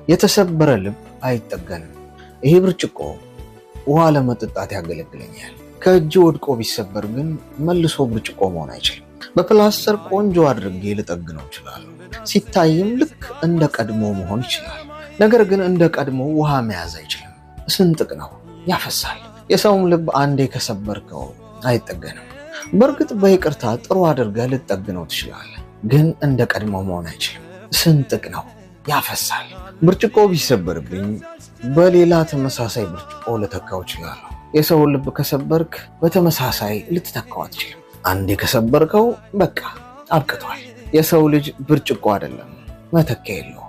የተሰበረ ልብ አይጠገንም። ይሄ ብርጭቆ ውሃ ለመጠጣት ያገለግለኛል። ከእጅ ወድቆ ቢሰበር ግን መልሶ ብርጭቆ መሆን አይችልም። በፕላስተር ቆንጆ አድርጌ ልጠግነው እችላለሁ። ሲታይም ልክ እንደ ቀድሞ መሆን ይችላል። ነገር ግን እንደ ቀድሞ ውሃ መያዝ አይችልም። ስንጥቅ ነው፣ ያፈሳል። የሰውም ልብ አንዴ ከሰበርከው አይጠገንም። በእርግጥ በይቅርታ ጥሩ አድርገህ ልጠግነው ትችላለህ፣ ግን እንደ ቀድሞ መሆን አይችልም። ስንጥቅ ነው፣ ያፈሳል። ብርጭቆ ቢሰበርብኝ በሌላ ተመሳሳይ ብርጭቆ ልተካው እችላለሁ። የሰውን ልብ ከሰበርክ በተመሳሳይ ልትተካው አትችልም። አንዴ ከሰበርከው በቃ አብቅቷል። የሰው ልጅ ብርጭቆ አይደለም፣ መተኪያ የለውም።